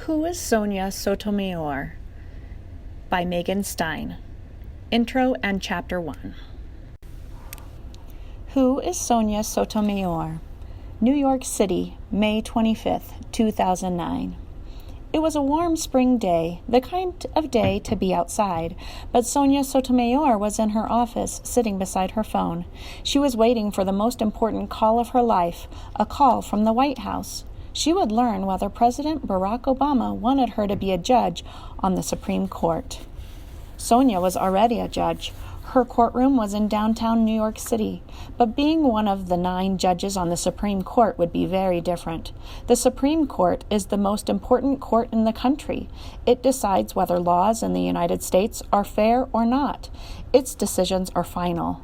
Who is Sonia Sotomayor? By Stine. Intro and Chapter 1. Who is Sonia Sotomayor? New York City, May 25th, 2009. It was a warm spring day, the kind of day to be outside, but Sonia Sotomayor was in her office, sitting beside her phone. She was waiting for the most important call of her life, a call from the White House. She would learn whether President Barack Obama wanted her to be a judge on the Supreme Court. Sonia was already a judge. Her courtroom was in downtown New York City, but being one of the 9 judges on the Supreme Court would be very different. The Supreme Court is the most important court in the country. It decides whether laws in the United States are fair or not. Its decisions are final.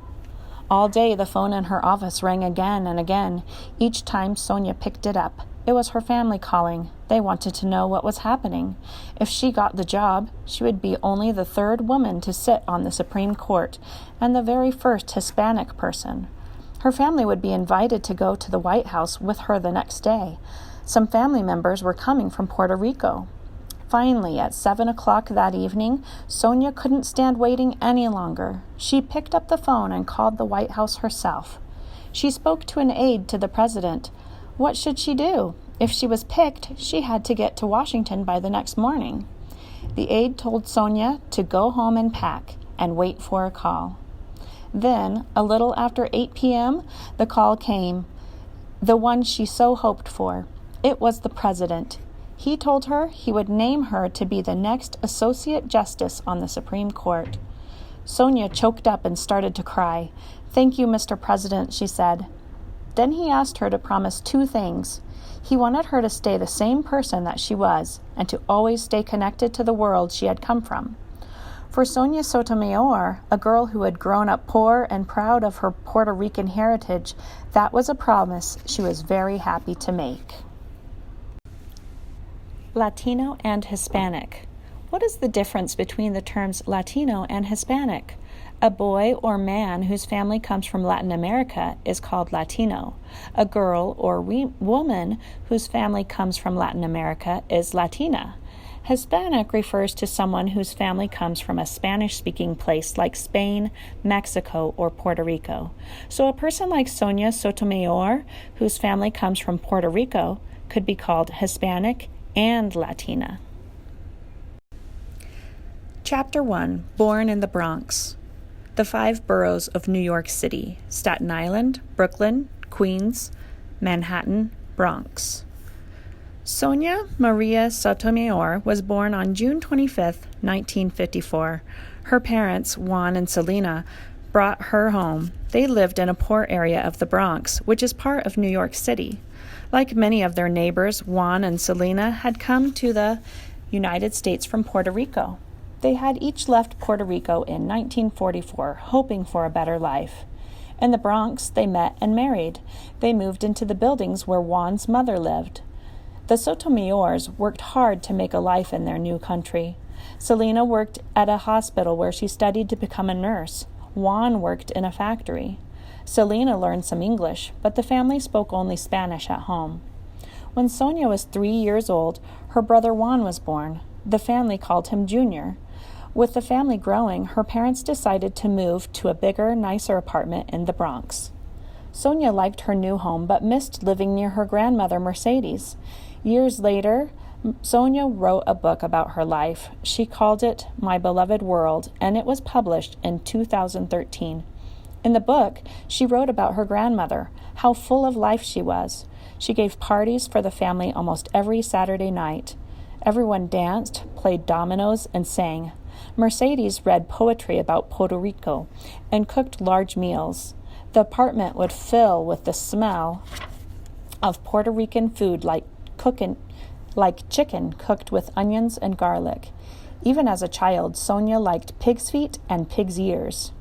All day, the phone in her office rang again and again. Each time, Sonia picked it up. It was her family calling. They wanted to know what was happening. If she got the job, she would be only the 3rd woman to sit on the Supreme Court and the very first Hispanic person. Her family would be invited to go to the White House with her the next day. Some family members were coming from Puerto Rico. Finally, at 7 o'clock that evening, Sonia couldn't stand waiting any longer. She picked up the phone and called the White House herself. She spoke to an aide to the president. What should she do? If she was picked, she had to get to Washington by the next morning. The aide told Sonia to go home and pack and wait for a call. Then, a little after 8 p.m., the call came, the one she so hoped for. It was the president. He told her he would name her to be the next Associate Justice on the Supreme Court. Sonia choked up and started to cry. "Thank you, Mr. President," she said. Then he asked her to promise 2 things. He wanted her to stay the same person that she was and to always stay connected to the world she had come from. For Sonia Sotomayor, a girl who had grown up poor and proud of her Puerto Rican heritage, that was a promise she was very happy to make. Latino and Hispanic. What is the difference between the terms Latino and Hispanic? A boy or man whose family comes from Latin America is called Latino. A girl or woman whose family comes from Latin America is Latina. Hispanic refers to someone whose family comes from a Spanish-speaking place like Spain, Mexico, or Puerto Rico. So a person like Sonia Sotomayor, whose family comes from Puerto Rico, could be called Hispanic and Latina. Chapter 1. Born in the Bronx. The 5 boroughs of New York City: Staten Island, Brooklyn, Queens, Manhattan, Bronx. Sonia Maria Sotomayor was born on June 25, 1954. Her parents, Juan and Selena, brought her home. They lived in a poor area of the Bronx, which is part of New York City. Like many of their neighbors, Juan and Selena had come to the United States from Puerto Rico. They had each left Puerto Rico in 1944, hoping for a better life. In the Bronx, they met and married. They moved into the buildings where Juan's mother lived. The Sotomayors worked hard to make a life in their new country. Selena worked at a hospital where she studied to become a nurse. Juan worked in a factory. Selena learned some English, but the family spoke only Spanish at home. When Sonia was 3 years old, her brother Juan was born. The family called him Junior. With the family growing, her parents decided to move to a bigger, nicer apartment in the Bronx. Sonia liked her new home but missed living near her grandmother, Mercedes. Years later, Sonia wrote a book about her life. She called it My Beloved World, and it was published in 2013. In the book, she wrote about her grandmother, how full of life she was. She gave parties for the family almost every Saturday night. Everyone danced, played dominoes, and sang. Mercedes read poetry about Puerto Rico and cooked large meals. The apartment would fill with the smell of Puerto Rican food like chicken cooked with onions and garlic. Even as a child, Sonia liked pig's feet and pig's ears.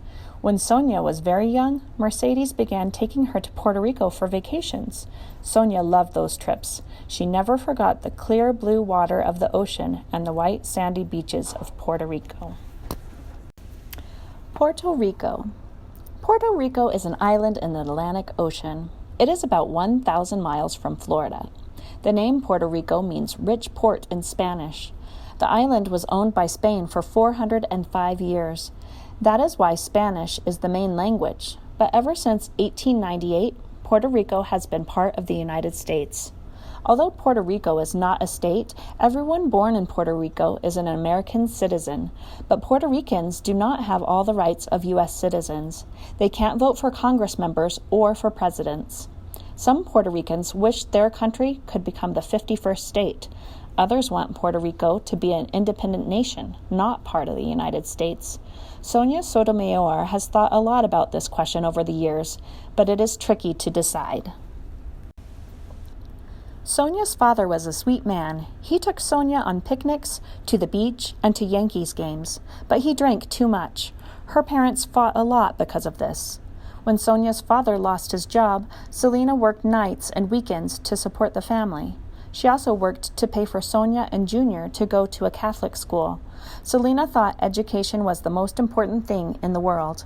When Sonia was very young, Mercedes began taking her to Puerto Rico for vacations. Sonia loved those trips. She never forgot the clear blue water of the ocean and the white sandy beaches of Puerto Rico. Puerto Rico. Puerto Rico is an island in the Atlantic Ocean. It is about 1,000 miles from Florida. The name Puerto Rico means rich port in Spanish. The island was owned by Spain for 405 years. That is why Spanish is the main language. But ever since 1898, Puerto Rico has been part of the United States. Although Puerto Rico is not a state, everyone born in Puerto Rico is an American citizen. But Puerto Ricans do not have all the rights of U.S. citizens. They can't vote for Congress members or for presidents. Some Puerto Ricans wish their country could become the 51st state. Others want Puerto Rico to be an independent nation, not part of the United States. Sonia Sotomayor has thought a lot about this question over the years, but it is tricky to decide. Sonia's father was a sweet man. He took Sonia on picnics, to the beach, and to Yankees games, but he drank too much. Her parents fought a lot because of this. When Sonia's father lost his job, Selena worked nights and weekends to support the family. She also worked to pay for Sonia and Junior to go to a Catholic school. Selena thought education was the most important thing in the world.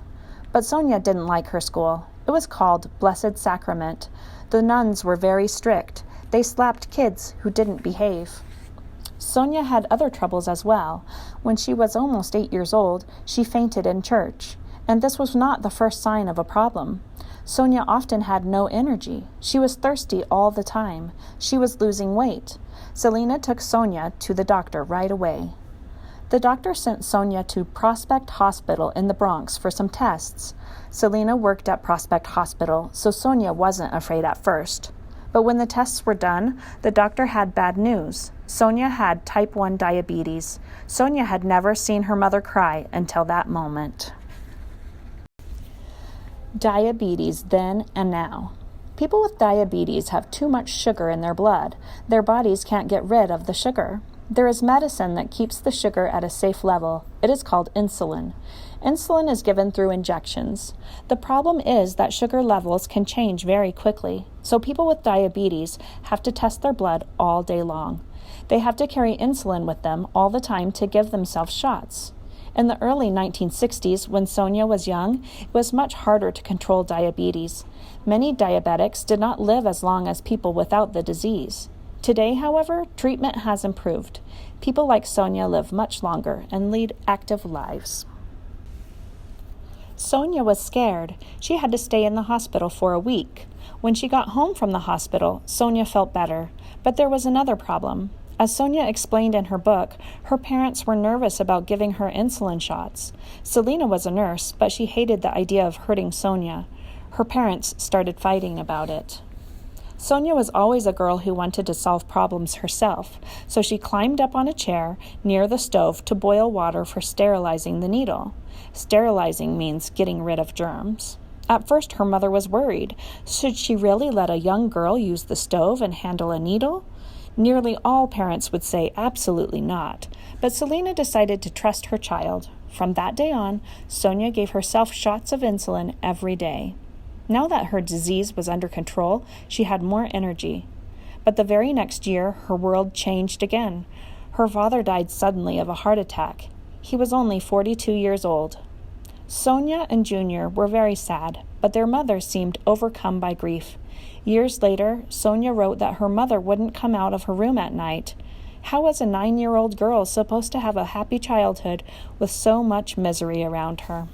But Sonia didn't like her school. It was called Blessed Sacrament. The nuns were very strict. They slapped kids who didn't behave. Sonia had other troubles as well. When she was almost 8 years old, she fainted in church. And this was not the first sign of a problem. Sonia often had no energy. She was thirsty all the time. She was losing weight. Selena took Sonia to the doctor right away. The doctor sent Sonia to Prospect Hospital in the Bronx for some tests. Selena worked at Prospect Hospital, so Sonia wasn't afraid at first. But when the tests were done, the doctor had bad news. Sonia had type 1 diabetes. Sonia had never seen her mother cry until that moment. Diabetes then and now. People with diabetes have too much sugar in their blood. Their bodies can't get rid of the sugar. There is medicine that keeps the sugar at a safe level. It is called insulin. Insulin is given through injections. The problem is that sugar levels can change very quickly, so people with diabetes have to test their blood all day long. They have to carry insulin with them all the time to give themselves shots. In the early 1960s, when Sonia was young, it was much harder to control diabetes. Many diabetics did not live as long as people without the disease. Today, however, treatment has improved. People like Sonia live much longer and lead active lives. Sonia was scared. She had to stay in the hospital for a week. When she got home from the hospital, Sonia felt better. But there was another problem. As Sonia explained in her book, her parents were nervous about giving her insulin shots. Selena was a nurse, but she hated the idea of hurting Sonia. Her parents started fighting about it. Sonia was always a girl who wanted to solve problems herself, so she climbed up on a chair near the stove to boil water for sterilizing the needle. Sterilizing means getting rid of germs. At first, her mother was worried. Should she really let a young girl use the stove and handle a needle? Nearly all parents would say absolutely not, but Selena decided to trust her child. From that day on, Sonia gave herself shots of insulin every day. Now that her disease was under control, she had more energy. But the very next year, her world changed again. Her father died suddenly of a heart attack. He was only 42 years old. Sonia and Junior were very sad, but their mother seemed overcome by grief. Years later, Sonia wrote that her mother wouldn't come out of her room at night. How was a 9-year-old girl supposed to have a happy childhood with so much misery around her?